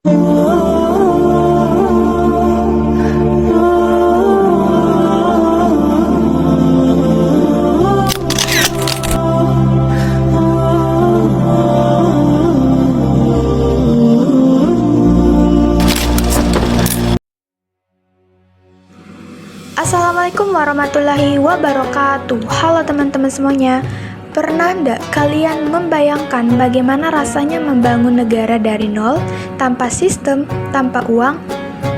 Assalamualaikum warahmatullahi wabarakatuh. Halo teman-teman semuanya. Pernah nggak kalian membayangkan bagaimana rasanya membangun negara dari nol, tanpa sistem, tanpa uang,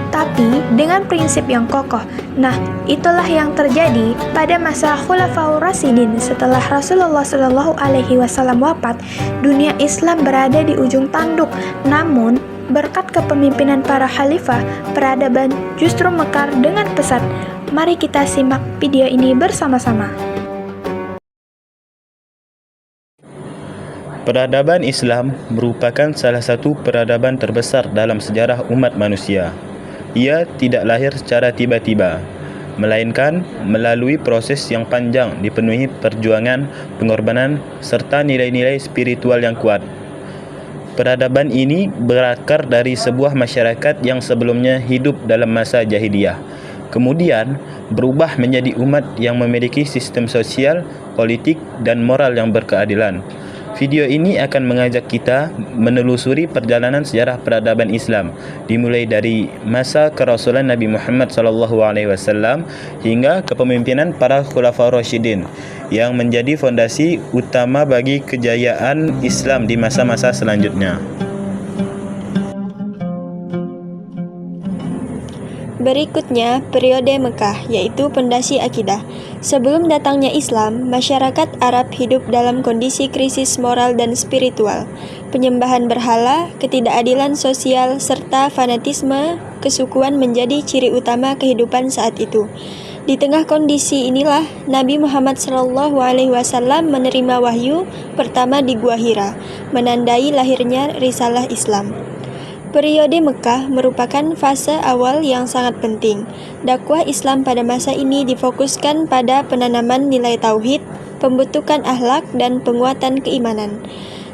tapi dengan prinsip yang kokoh? Nah, itulah yang terjadi pada masa Khulafaur Rasyidin. Setelah Rasulullah Shallallahu Alaihi Wasallam wafat, dunia Islam berada di ujung tanduk. Namun, berkat kepemimpinan para khalifah, peradaban justru mekar dengan pesat. Mari kita simak video ini bersama-sama. Peradaban Islam merupakan salah satu peradaban terbesar dalam sejarah umat manusia. Ia tidak lahir secara tiba-tiba, melainkan melalui proses yang panjang dipenuhi perjuangan, pengorbanan, serta nilai-nilai spiritual yang kuat. Peradaban ini berakar dari sebuah masyarakat yang sebelumnya hidup dalam masa jahiliyah, kemudian berubah menjadi umat yang memiliki sistem sosial, politik, dan moral yang berkeadilan. Video ini akan mengajak kita menelusuri perjalanan sejarah peradaban Islam, dimulai dari masa kerasulan Nabi Muhammad SAW hingga kepemimpinan para Khulafaur Rasyidin, yang menjadi fondasi utama bagi kejayaan Islam di masa-masa selanjutnya. Berikutnya, periode Mekah, yaitu pondasi akidah. Sebelum datangnya Islam, masyarakat Arab hidup dalam kondisi krisis moral dan spiritual. Penyembahan berhala, ketidakadilan sosial, serta fanatisme kesukuan menjadi ciri utama kehidupan saat itu. Di tengah kondisi inilah, Nabi Muhammad SAW menerima wahyu pertama di Gua Hira, menandai lahirnya risalah Islam. Periode Mekah merupakan fase awal yang sangat penting. Dakwah Islam pada masa ini difokuskan pada penanaman nilai tauhid, pembentukan akhlak, dan penguatan keimanan.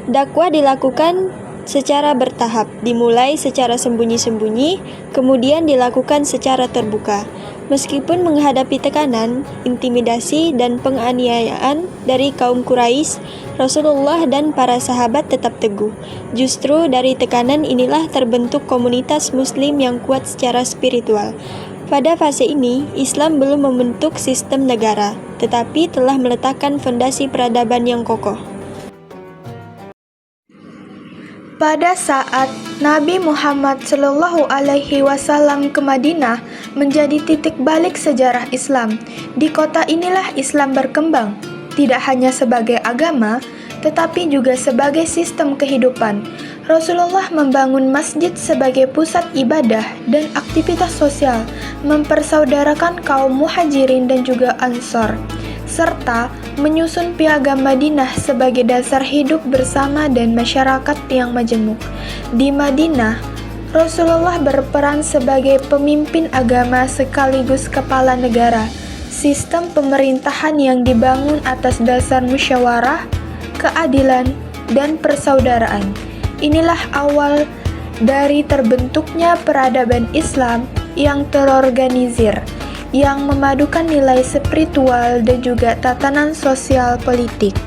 Dakwah dilakukan secara bertahap, dimulai secara sembunyi-sembunyi, kemudian dilakukan secara terbuka. Meskipun menghadapi tekanan, intimidasi, dan penganiayaan dari kaum Quraisy, Rasulullah dan para sahabat tetap teguh. Justru dari tekanan inilah terbentuk komunitas Muslim yang kuat secara spiritual. Pada fase ini, Islam belum membentuk sistem negara, tetapi telah meletakkan fondasi peradaban yang kokoh. Pada saat Nabi Muhammad Shallallahu Alaihi Wasallam ke Madinah menjadi titik balik sejarah Islam. Di kota inilah Islam berkembang, tidak hanya sebagai agama, tetapi juga sebagai sistem kehidupan. Rasulullah membangun masjid sebagai pusat ibadah dan aktivitas sosial, mempersaudarakan kaum muhajirin dan juga ansor, serta menyusun piagam Madinah sebagai dasar hidup bersama dan masyarakat yang majemuk. Di Madinah, Rasulullah berperan sebagai pemimpin agama sekaligus kepala negara. Sistem pemerintahan yang dibangun atas dasar musyawarah, keadilan, dan persaudaraan. Inilah awal dari terbentuknya peradaban Islam yang terorganisir, yang memadukan nilai spiritual dan juga tatanan sosial politik.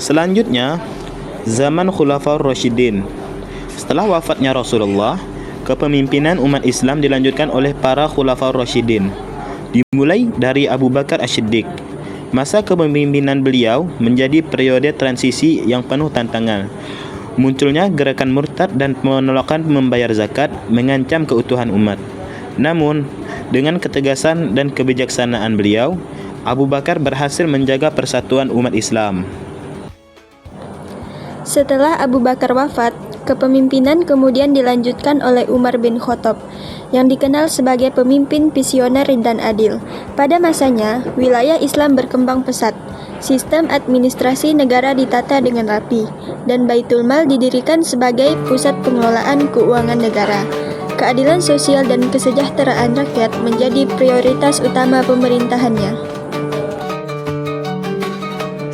Selanjutnya, zaman Khulafaur Rasyidin. Setelah wafatnya Rasulullah, kepemimpinan umat Islam dilanjutkan oleh para Khulafaur Rasyidin, dimulai dari Abu Bakar As-Siddiq. Masa kepemimpinan beliau menjadi periode transisi yang penuh tantangan. Munculnya gerakan murtad dan penolakan membayar zakat mengancam keutuhan umat. Namun, dengan ketegasan dan kebijaksanaan beliau, Abu Bakar berhasil menjaga persatuan umat Islam. Setelah Abu Bakar wafat, kepemimpinan kemudian dilanjutkan oleh Umar bin Khattab, yang dikenal sebagai pemimpin visioner dan adil. Pada masanya, wilayah Islam berkembang pesat. Sistem administrasi negara ditata dengan rapi, dan Baitul Mal didirikan sebagai pusat pengelolaan keuangan negara. Keadilan sosial dan kesejahteraan rakyat menjadi prioritas utama pemerintahannya.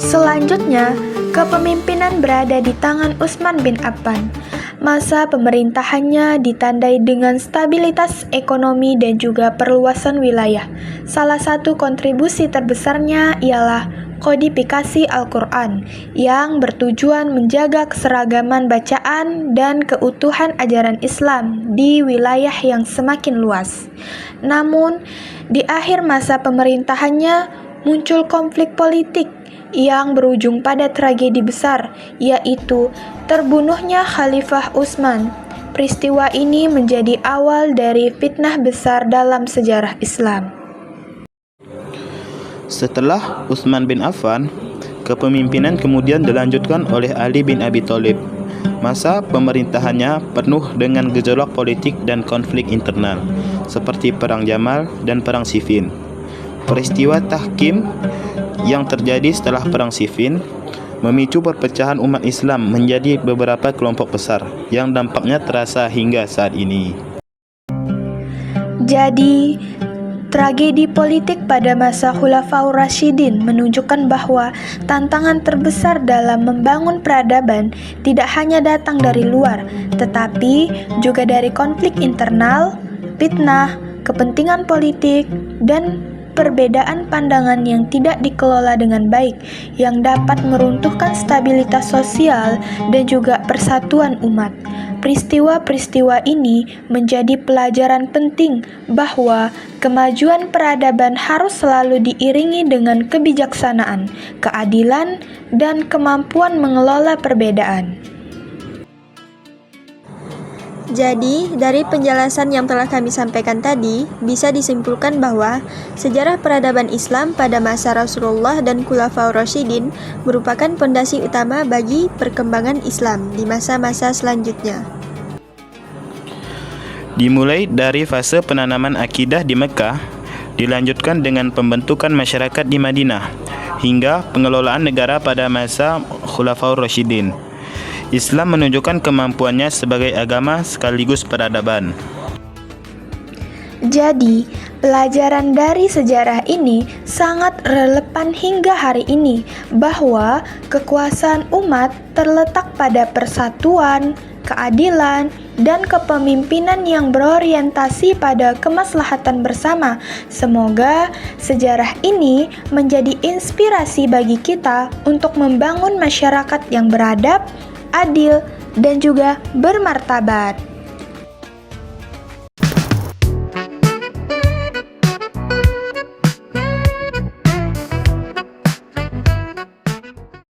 Selanjutnya, kepemimpinan berada di tangan Utsman bin Affan. Masa pemerintahannya ditandai dengan stabilitas ekonomi dan juga perluasan wilayah. Salah satu kontribusi terbesarnya ialah kodifikasi Al-Quran yang bertujuan menjaga keseragaman bacaan dan keutuhan ajaran Islam di wilayah yang semakin luas. Namun, di akhir masa pemerintahannya muncul konflik politik yang berujung pada tragedi besar, yaitu terbunuhnya Khalifah Utsman. Peristiwa ini menjadi awal dari fitnah besar dalam sejarah Islam. Setelah Utsman bin Affan, kepemimpinan kemudian dilanjutkan oleh Ali bin Abi Thalib. Masa pemerintahannya penuh dengan gejolak politik dan konflik internal, seperti Perang Jamal dan Perang Siffin. Peristiwa tahkim yang terjadi setelah Perang Siffin memicu perpecahan umat Islam menjadi beberapa kelompok besar yang dampaknya terasa hingga saat ini. Jadi, tragedi politik pada masa Khulafaur Rasyidin menunjukkan bahwa tantangan terbesar dalam membangun peradaban tidak hanya datang dari luar, tetapi juga dari konflik internal, fitnah, kepentingan politik, dan perbedaan pandangan yang tidak dikelola dengan baik, yang dapat meruntuhkan stabilitas sosial dan juga persatuan umat. Peristiwa-peristiwa ini menjadi pelajaran penting bahwa kemajuan peradaban harus selalu diiringi dengan kebijaksanaan, keadilan, dan kemampuan mengelola perbedaan. Jadi, dari penjelasan yang telah kami sampaikan tadi, bisa disimpulkan bahwa sejarah peradaban Islam pada masa Rasulullah dan Khulafaur Rasyidin merupakan pondasi utama bagi perkembangan Islam di masa-masa selanjutnya. Dimulai dari fase penanaman akidah di Mekah, dilanjutkan dengan pembentukan masyarakat di Madinah, hingga pengelolaan negara pada masa Khulafaur Rasyidin. Islam menunjukkan kemampuannya sebagai agama sekaligus peradaban. Jadi, pelajaran dari sejarah ini sangat relevan hingga hari ini, bahwa kekuasaan umat terletak pada persatuan, keadilan, dan kepemimpinan yang berorientasi pada kemaslahatan bersama. Semoga sejarah ini menjadi inspirasi bagi kita untuk membangun masyarakat yang beradab, adil, dan juga bermartabat.